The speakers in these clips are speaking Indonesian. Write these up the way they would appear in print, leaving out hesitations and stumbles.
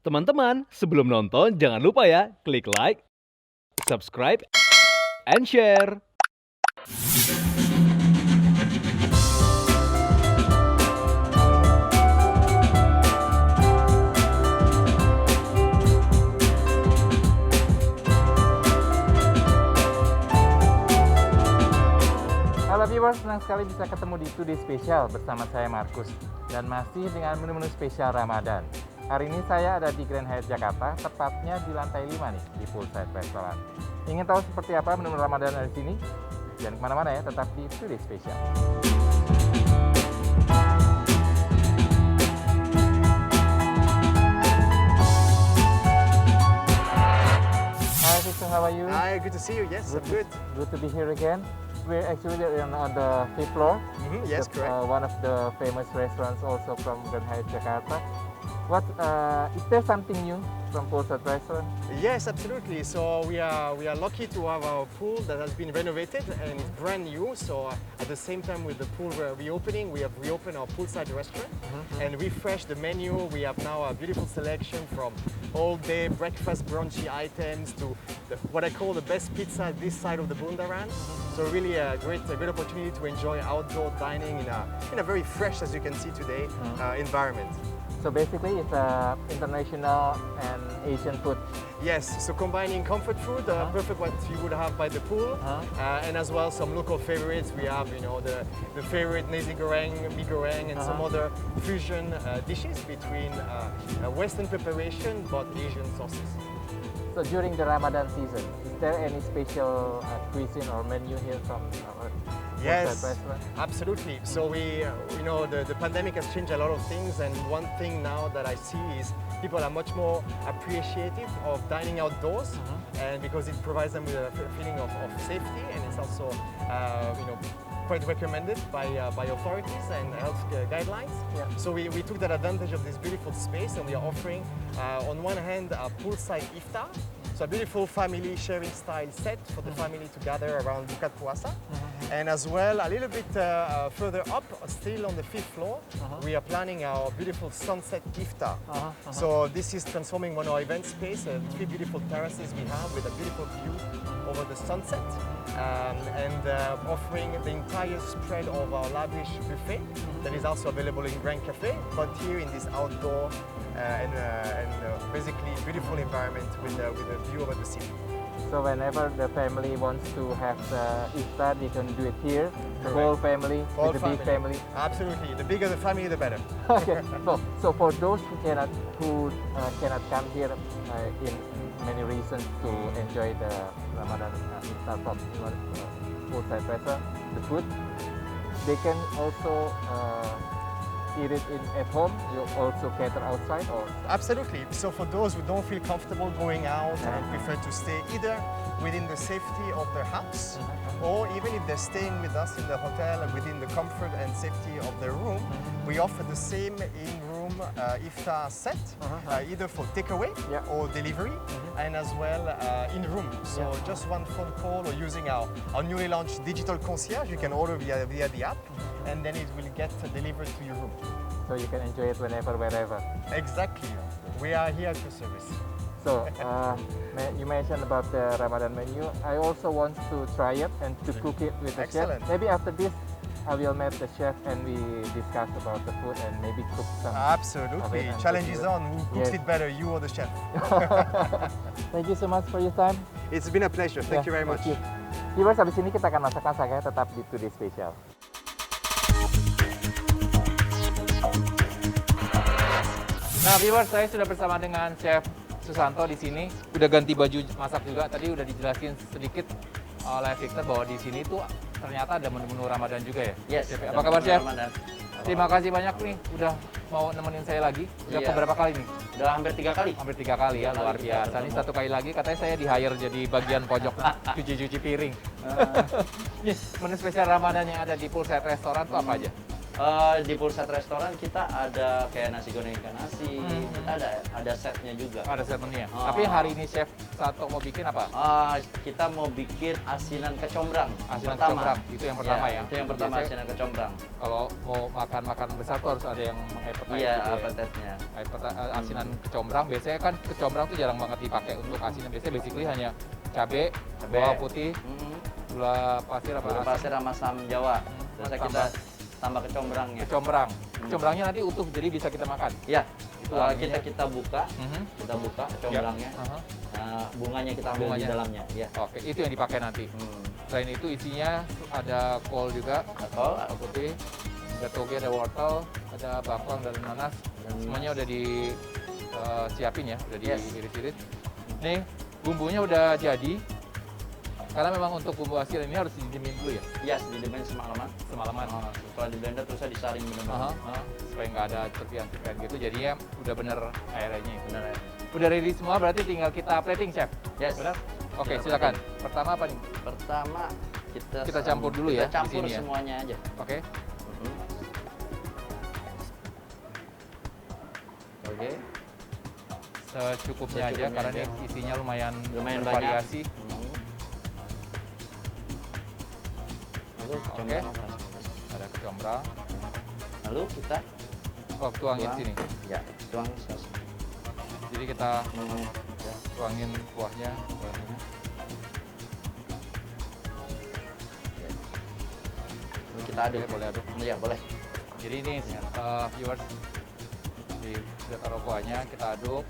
Teman-teman, sebelum nonton jangan lupa ya, klik like, subscribe, and share. Halo viewers, senang sekali bisa ketemu di Today Special bersama saya Markus dan masih dengan menu-menu spesial Ramadan. Hari ini saya ada di Grand Hyatt Jakarta, tepatnya di lantai 5 nih, di Poolside Restaurant. Ingin tahu seperti apa menu Ramadan dari sini? Jangan kemana-mana ya, tetap di Today Special. Hi Victor, how are you? Hi, good to see you. Yes, I'm good. Good to be here again. We're actually on the 5th floor. Yes, correct. One of the famous restaurants also from Grand Hyatt Jakarta. What is there something new from Poolside Restaurant? Yes, absolutely. So we are lucky to have our pool that has been renovated and it's brand new. So at the same time with the pool reopening, we have reopened our poolside restaurant and refreshed the menu. We have now a beautiful selection from all day breakfast brunchy items to what I call the best pizza this side of the Bundaran. So really a great opportunity to enjoy outdoor dining in a very fresh, as you can see today, environment. So basically it's international and Asian food. Yes, so combining comfort food, perfect what you would have by the pool, and as well some local favorites. We have, the favorite nasi goreng, mi goreng, and some other fusion dishes between Western preparation but Asian sauces. So during the Ramadan season, is there any special cuisine or menu here from our Yes, Poolside Restaurant? absolutely. So the pandemic has changed a lot of things, and one thing now that I see is people are much more appreciative of dining outdoors, and because it provides them with a feeling of safety, and it's also quite recommended by authorities and health guidelines. Yeah. So we took that advantage of this beautiful space, and we are offering on one hand a poolside iftar. So a beautiful family sharing style set for the family to gather around Bukat Puasa. And as well, a little bit further up, still on the 5th floor, we are planning our beautiful sunset iftar. So this is transforming one of our event space, 3 beautiful terraces we have with a beautiful view over the sunset, and offering the entire spread of our lavish buffet that is also available in Grand Cafe, but here in this outdoor and basically beautiful environment with a view over the sea. So whenever the family wants to have the iftar, they can do it here. The whole family, Whole with the big family. Absolutely. The bigger the family, the better. Okay. So for those who cannot come here in many reasons to enjoy the Ramadan iftar from Poolside Restaurant, the food, they can also eat it at home. You also cater outside, or Absolutely. So for those who don't feel comfortable going out and prefer to stay either within the safety of their house, or even if they're staying with us in the hotel and within the comfort and safety of their room, we offer the same in-room iftar set, either for takeaway or delivery, and as well in-room. So just one phone call or using our newly launched digital concierge, you can order via the app, and then it will get delivered to your room. so you can enjoy it whenever, wherever. Exactly. We are here to service. So you mentioned about the Ramadan menu. I also want to try it and to cook it with the chef. Excellent. Maybe after this, I will meet the chef and we discuss about the food and maybe cook some. Absolutely. Challenge is on. Who cooks Yes. it better, you or the chef? Thank you so much for your time. It's been a pleasure. Thank you very much. Thank you. Viewers, habis ini kita akan masak-masak ya, tetap di Today Special. Nah, viewers, saya sudah bersama dengan Chef Susanto di sini. Udah ganti baju masak juga. Tadi udah dijelasin sedikit oleh Victor bahwa di sini tuh ternyata ada menu-menu Ramadan juga ya. Yes. Chef, apa kabar, Chef? Ramadan. Terima kasih banyak nih udah mau nemenin saya lagi. Udah Iya. beberapa kali nih? Udah hampir 3 kali. Hampir 3 kali ya, luar biasa. Ini satu kali lagi katanya saya di-hire jadi bagian pojok cuci-cuci piring. Yes. Menu spesial Ramadan yang ada di Poolside Restaurant itu apa aja? Di Poolside Restoran kita ada kayak nasi goreng ikan asin, kita ada setnya juga. Ada set menunya. Oh. Tapi hari ini Chef Sato mau bikin apa? Kita mau bikin asinan kecombrang. Asinan pertama. kecombrang. Itu yang pertama ya. Itu yang pertama, Biasanya asinan kecombrang. Kalau mau makan makanan besar tuh harus ada yang mengappetize. Iya, gitu ya. appetize-nya. Asinan kecombrang biasanya kan kecombrang tuh jarang banget dipakai untuk asinan. Biasanya basically hanya cabai, bawang putih, gula pasir apa Gula pasir sama asam Jawa. Terus Tambah. kita tambah kecombrangnya. kecombrang. Kecombrangnya nanti utuh jadi bisa kita makan. Ya, Itu wanginya. kita buka, Mhm. kita buka kecombrangnya. Ya. Aha. Bunganya kita ambil Bunganya. di dalamnya. Ya. Oke, itu yang dipakai nanti. Selain itu isinya ada kol juga, Kol, bawang putih, ada toge, ada wortel, ada bawang dan nanas. Dan Semuanya udah di siapin ya, udah Yes. diiris-iris. Nih, bumbunya udah jadi. Karena memang untuk bumbu hasil ini harus didiemin dulu ya, yes, didiamin semalaman. semalaman. Setelah di blender terusnya disaring benar-benar. Supaya nggak ada serpihan-serpihan gitu, jadinya udah bener airnya. Benar ya. Udah ready semua, berarti tinggal kita plating, Chef. Yes. Benar? Oke, Kita silakan. Pertama apa nih? Pertama Kita campur dulu ya, Kita campur di sini ya. semuanya aja. Oke. Oke. Secukupnya aja Secukupnya karena aja. ini isinya lumayan Lumayan bervariasi. Lalu kecombrang apa? Ada kecombrang. Lalu kita Tuangin tuang. sini. Ya, tuang saus. Jadi kita Ya. tuangin kuahnya. Lalu kita aduk. Boleh aduk. Iya, boleh. Jadi ini viewers, kita taruh kuahnya, kita aduk.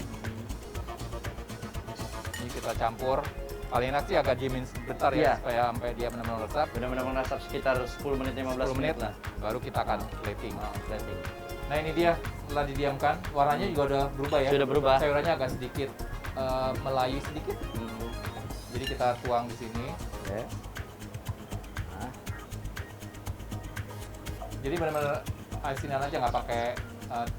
Ini kita campur. Paling enak sih agak diemin sebentar ya, Iya. supaya sampai dia benar-benar resap. Benar-benar merasap sekitar 10 menit 15 10 menit lah. baru kita akan plating. Plating. Nah ini dia setelah didiamkan, warnanya juga udah berubah ya. Sudah berubah. Sayurannya agak sedikit melayu sedikit. Jadi kita tuang di sini. Oke. Jadi benar-benar asinan aja nggak pakai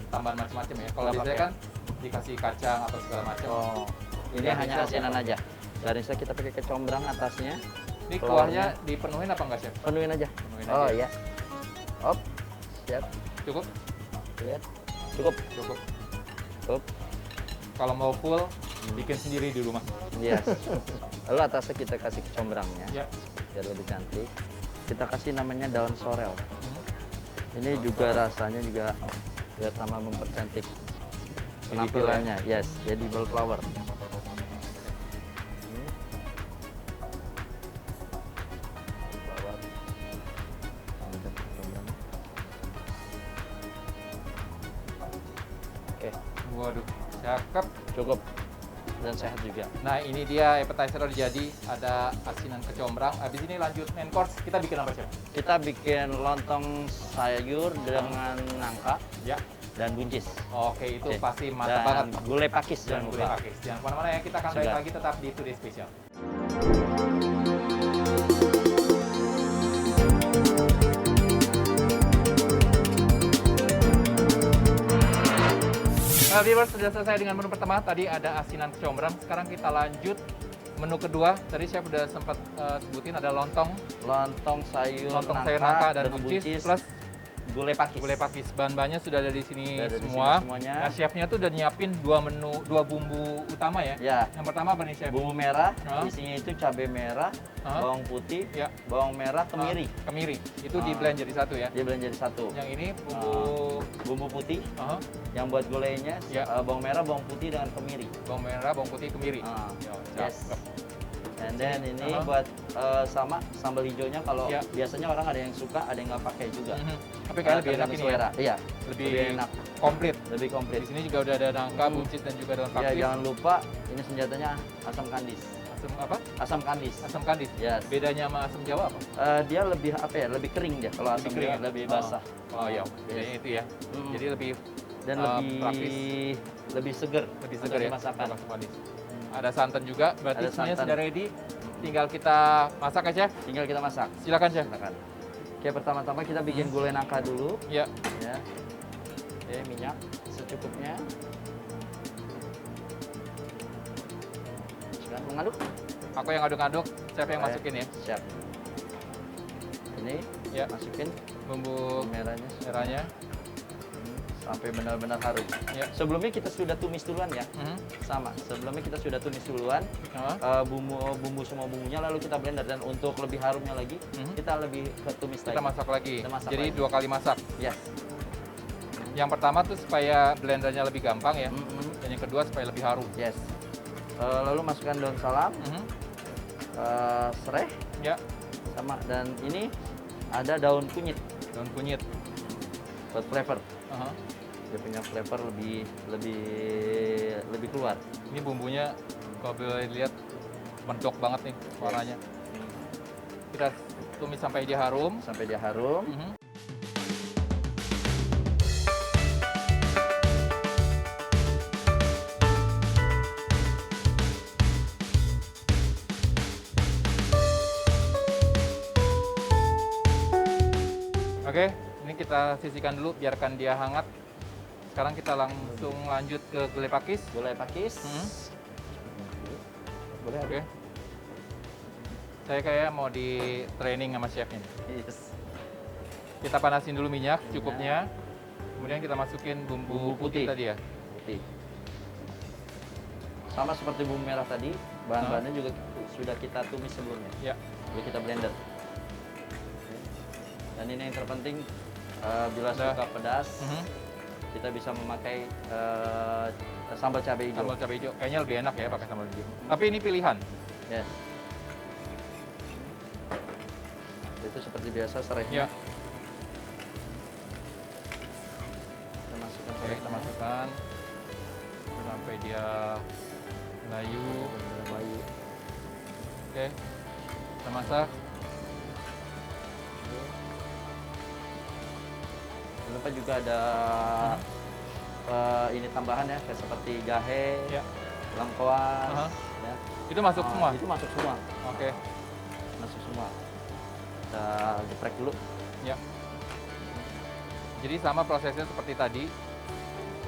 tambahan macam-macam ya. Kalau Nggak biasanya pakai. kan dikasih kacang atau segala macam. Oh, ini Nggak hanya bisa asinan pakai. aja. Dan saya kita pakai kecombrang atasnya. Ini Telurnya. kuahnya dipenuhin apa enggak, Chef? Penuhin aja. Penuhin Oh aja. iya. Op. Siap. Cukup? Lihat. Cukup. Cukup. Cukup. Kalau mau full, bikin sendiri di rumah. Yes. Lalu atasnya kita kasih kecombrangnya. Ya. Biar lebih cantik. Kita kasih namanya daun sorel. Ini Daun juga sorel. rasanya juga biar tambah mempercantik Edible penampilannya. Yes, edible flower. Oke, Waduh, cakep. cukup dan sehat juga. Nah ini dia appetizer udah jadi, ada asinan kecombrang. Habis ini lanjut main course, kita bikin apa, Chef? Kita bikin lontong sayur dengan nangka Ya. dan buncis. Oke, itu Oke. pasti Dan mantap banget. gulai pakis Dan jangan gulai lupa. pakis. Jangan kemana-mana ya, kita akan balik Sudah. lagi tetap di Today Special. Nah, viewers, sudah selesai dengan menu pertama. Tadi ada asinan kecombrang. Sekarang kita lanjut menu kedua. Tadi saya udah sempat sebutin ada lontong Lontong sayur nangka dan buncis plus gulai pakis. gulai pakis. Bahan-bahannya sudah ada di sini Sudah ada di semua. sini semuanya. Nah, chefnya tuh udah nyiapin dua bumbu utama ya. Ya, Yang pertama apa nih, Chef? bumbu merah, Hah? isinya itu cabai merah, Hah? bawang putih, Ya. bawang merah, kemiri. Kemiri. Itu di Ah. blend jadi satu ya. Dia blend jadi satu. Yang ini bumbu Bumbu putih, Aha, yang buat gulainya, Ya. bawang merah, bawang putih dengan kemiri. bawang merah, bawang putih, kemiri. Ah, Yo, yes. cakep. And then ini Aha. buat sama sambal hijaunya kalau Ya. biasanya orang ada yang suka, ada yang nggak pakai juga. Mhm. Tapi kayaknya lebih enak Tergantung ini ya. selera. Iya, Lebih lebih enak, komplit. lebih komplit. Di sini juga udah ada nangka, buncis dan juga daun Ya, pakis. jangan lupa ini senjatanya asam kandis. Asam apa? Asam kandis. Asam kandis. Yes. Bedanya sama asam Jawa apa? Dia lebih apa ya? Lebih kering dia. Kalau asam kering Jawa ya? lebih basah. Oh iya, bedanya Yes. itu ya. Mm. Jadi lebih Dan praktis. lebih seger. lebih untuk segar ya. dimasakkan. Asam kandis. Ada santan juga, berarti Ada semuanya santan. sudah ready. Tinggal kita masak ya, Chef. Tinggal kita masak. Silakan, Chef. Silakan. Oke, pertama-tama kita bikin gulai nangka dulu. Ya. Ya. Oke, minyak secukupnya. Silakan mengaduk. Aku yang aduk-aduk, Chef yang Oke. masukin ya. Siap. Ini Ya. masukin. bumbu merahnya sampai benar-benar harum. Ya. Sebelumnya kita sudah tumis duluan ya. Mhm. Sama. Sebelumnya kita sudah tumis duluan bumbu semua bumbunya, lalu kita blender, dan untuk lebih harumnya lagi kita lebih ke tumis Kita lagi. masak lagi. Kita masak Jadi lagi. 2 kali masak. Yes. Yang pertama tuh supaya blendernya lebih gampang ya. Mm-mm. Dan yang kedua supaya lebih harum. Yes. Lalu masukkan daun salam, Mhm. serai, Ya, sama, dan ini ada daun kunyit daun kunyit. buat flavor. Aha. Dia punya flavor lebih keluar. Ini bumbunya kalau boleh lihat mendok banget nih warnanya. Kita tumis sampai dia harum. Sampai dia harum. Mhm. Oke, ini kita sisihkan dulu, biarkan dia hangat. Sekarang kita langsung lanjut ke gulai pakis. Gulai pakis. Boleh. Oke. Saya kayak mau di training sama chefnya nih. Yes. Kita panasin dulu minyak cukupnya. Kemudian kita masukin bumbu Bumbu putih. tadi ya. Putih. Sama seperti bumbu merah tadi, bahan-bahannya juga sudah kita tumis sebelumnya. Ya. Lalu kita blender. Dan ini yang terpenting, bila Udah. suka pedas, Mhm. kita bisa memakai sambal cabai hijau. Sambal cabai hijau kayaknya lebih enak ya pakai sambal hijau. Tapi ini pilihan. Yes. Itu seperti biasa Ya. serainya. Kita masukkan Oke, serainya. kita masukkan sampai dia layu. Layu. Oke. Kita masak. Jangan lupa juga ada ini tambahan ya, kayak seperti jahe, Ya. lengkuas, Aha. ya. Itu masuk semua. Itu masuk semua, Oke. masuk semua. Kita geprek dulu. Ya. Jadi sama prosesnya seperti tadi.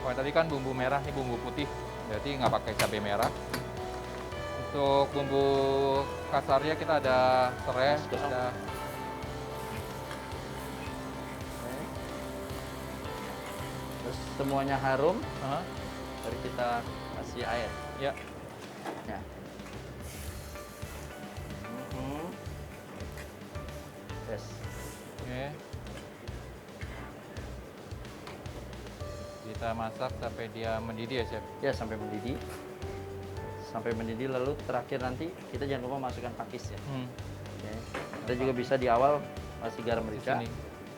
Kalau tadi kan bumbu merah, ini bumbu putih. Berarti nggak pakai cabai merah. Untuk bumbu kasarnya kita ada serai, Masuk. ada Terus semuanya harum, Aha. baru kita kasih air. Ya. Ya. Mhm. Yes. Oke. Kita masak sampai dia mendidih ya, Chef. Ya, sampai mendidih. Sampai mendidih, lalu terakhir nanti kita jangan lupa masukkan pakis ya. Oke. Kita juga bisa di awal kasih garam merica, Seasoning.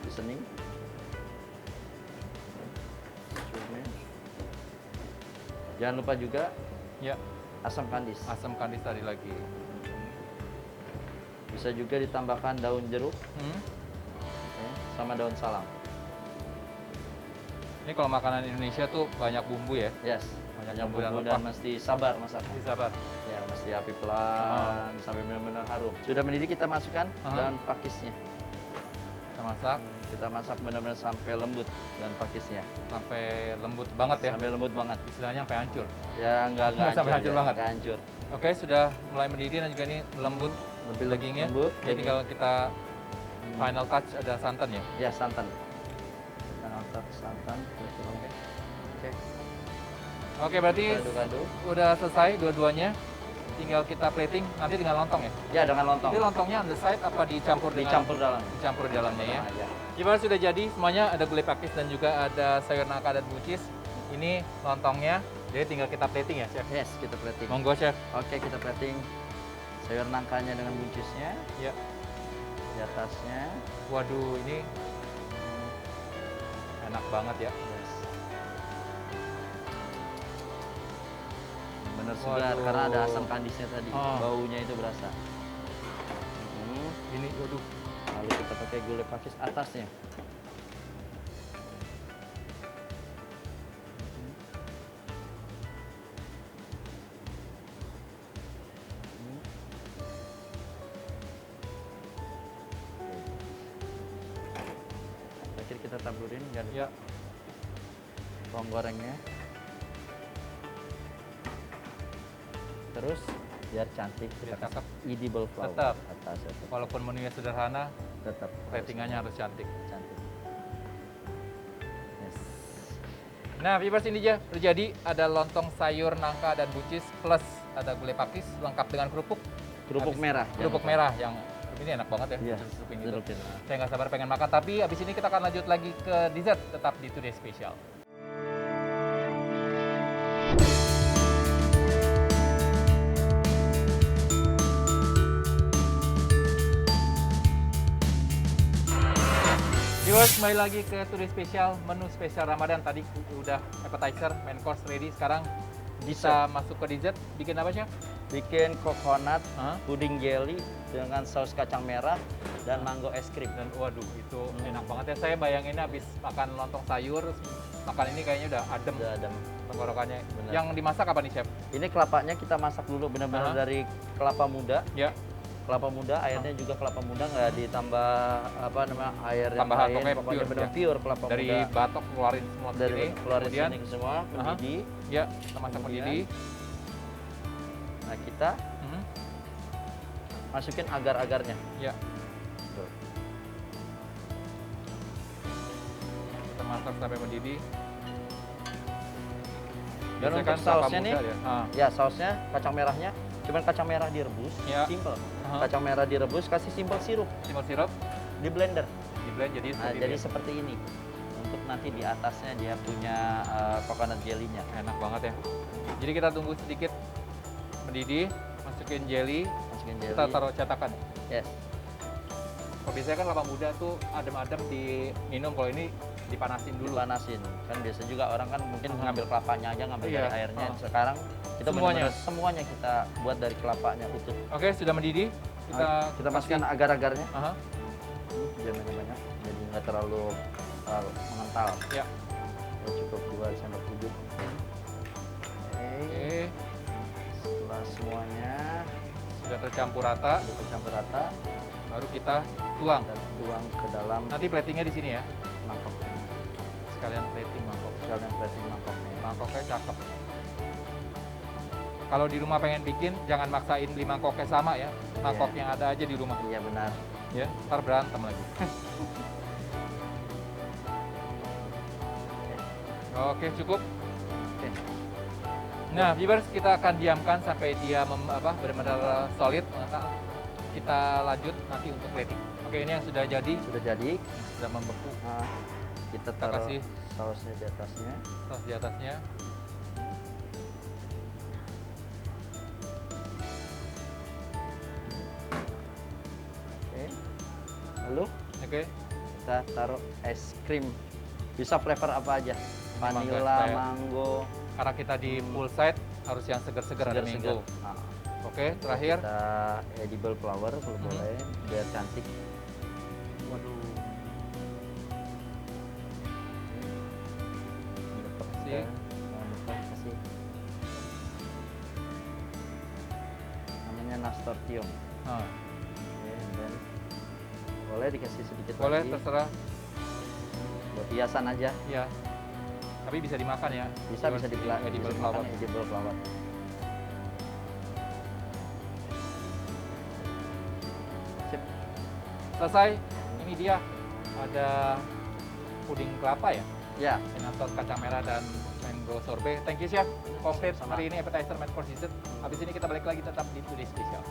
seasoning. Jangan lupa juga Ya, asam kandis. asam kandis tadi lagi. Bisa juga ditambahkan daun jeruk Hmm. ya, sama daun salam. Ini kalau makanan Indonesia tuh banyak bumbu ya. Yes. Banyak Banyak bumbu dan bumbu rempah. dan mesti sabar masaknya. Sabar. Ya, mesti api pelan sampai benar-benar harum. Sudah mendidih, kita masukkan Aha. daun pakisnya. Kita masak Kita masak benar-benar sampai lembut daun pakisnya. sampai lembut banget ya. Sampai lembut banget. Istilahnya sampai hancur. Ya, enggak Nggak sampai hancur ya, banget. nggak hancur. Oke, sudah mulai mendidih dan juga ini lembut Lebih dagingnya. lembut, Jadi daging. tinggal kita final touch ada santan ya. Ya, santan. Kita angkat santan. Oke. Oke. Oke, berarti Kita aduk-aduk. udah selesai dua-duanya. Tinggal kita plating, nanti dengan lontong ya. Ya, dengan lontong. Ini lontongnya on the side apa dicampur dengan Dicampur dalam. dicampur di dalamnya ya. Nah, ya. Gimana sudah jadi semuanya, ada gulai pakis dan juga ada sayur nangka dan buncis. Ini lontongnya, jadi tinggal kita plating ya, Chef. Yes, kita plating. Monggo, Chef. Oke, kita plating sayur nangkanya dengan buncisnya Ya. di atasnya. Waduh, ini enak banget ya. Yes. Bener segar Waduh. karena ada asam kandisnya tadi. Oh. Baunya itu berasa. Ini, waduh. Lalu kita pakai gulai pakis atasnya. Terakhir kita taburin biar Ya. bawang gorengnya. Terus biar cantik kita Biar kasih cakep. edible flower Tetap. atas ya, Walaupun menunya sederhana, tetap platingannya harus cantik. cantik. Nah, viewers, ini aja terjadi ada lontong sayur nangka dan buncis plus ada gulai pakis lengkap dengan kerupuk. Kerupuk merah. Kerupuk merah yang ini enak banget ya. Iya. Susupin itu. Jeruk itu. Saya nggak sabar pengen makan, tapi abis ini kita akan lanjut lagi ke dessert tetap di Today Special. Viewers, kembali lagi ke Today Special, menu spesial Ramadan. Tadi udah appetizer, main course ready. Sekarang bisa masuk ke dessert. Bikin apa, Chef? Bikin coconut Hah? puding jelly dengan saus kacang merah dan mango es krim. Dan waduh, itu enak banget ya. Saya bayangin habis makan lontong sayur, makan ini kayaknya udah adem Udah ada. tenggorokannya. Benar. Yang dimasak apa nih, Chef? Ini kelapanya kita masak dulu benar-benar dari kelapa muda. Ya, Kelapa muda, airnya juga kelapa muda, nggak ditambah apa namanya air yang Tambahan, lain. pokoknya Pokoknya pure, benar ya. pure kelapa dari muda. batok keluarin semua ke Dari sini. keluarin Kemudian, sini ke semua, mendidih. ya, kita masak Kemudian, mendidih. Nah kita Mhm. masukin agar-agarnya. Ya, Tuh. kita masak sampai mendidih. Dan Biasanya untuk kan kelapa sausnya muda nih, ya. Ya sausnya kacang merahnya, cuman kacang merah direbus, Ya. simple. Aha. Kacang merah direbus, kasih simple sirup Simple sirup di blender. di blend jadi Nah, seperti jadi ini. seperti ini. Untuk nanti di atasnya dia punya coconut jelly-nya. Enak banget ya. Jadi kita tunggu sedikit mendidih, masukin jelly, Masukin jelly. kita taruh cetakan. Yes. Kalau biasanya kan kelapa muda tuh adem-adem diminum, kalau ini dipanasin dulu. Dipanasin. Kan biasa juga orang kan mungkin ngambil kelapanya aja, ngambil Iya. dari airnya. Sekarang kita Semuanya? benar-benar semuanya kita buat dari kelapanya utuh. Oke, sudah mendidih. Kita masukkan agar-agarnya. Aha, Biar banyak-banyak. Jadi nggak terlalu mengental. ya. Ya, cukup 2 sendok tujuh. Oke. Oke, Setelah semuanya sudah tercampur rata, sudah tercampur rata, baru kita tuang. kita tuang ke dalam Nanti platingnya di sini ya. mangkok. Sekalian plating mangkok. Sekalian plating mangkoknya. Mangkoknya cakep. Kalau di rumah pengen bikin, jangan maksain beli mangkoknya sama ya. Mangkok Iya. yang ada aja di rumah. Iya benar. Ya, ntar berantem lagi. Oke, cukup. Oke. Nah, viewers, kita akan diamkan sampai dia benar-benar solid. Maka kita lanjut nanti untuk plating. Oke, ini yang sudah jadi, Sudah jadi. sudah membeku. Nah, kita Kita taruh kasih sausnya di atasnya. saus di atasnya. Oke. Lalu Oke, kita taruh es krim. Bisa flavor apa aja? Mangga, Vanilla, supaya- mango, karena kita di full side harus yang segar-segar, ada segar-segar. mango. Nah, Oke, terakhir. kita edible flower kalau boleh, biar cantik. Waduh. Kasih. Kasih. Namanya nasturtium. Nah, Oke, dan boleh dikasih sedikit boleh lagi. terserah. Buat hiasan aja. Ya. Tapi bisa dimakan ya. Bisa Edible edible flower. flower. Edible flower. Sip. Selesai. Ini dia. Ada puding kelapa ya. Ya, Dengan saus kacang merah dan mango sorbet. Thank you, Chef. Komplit Sama-sama. hari ini appetizer, main course dessert. Habis ini kita balik lagi tetap di Today Special.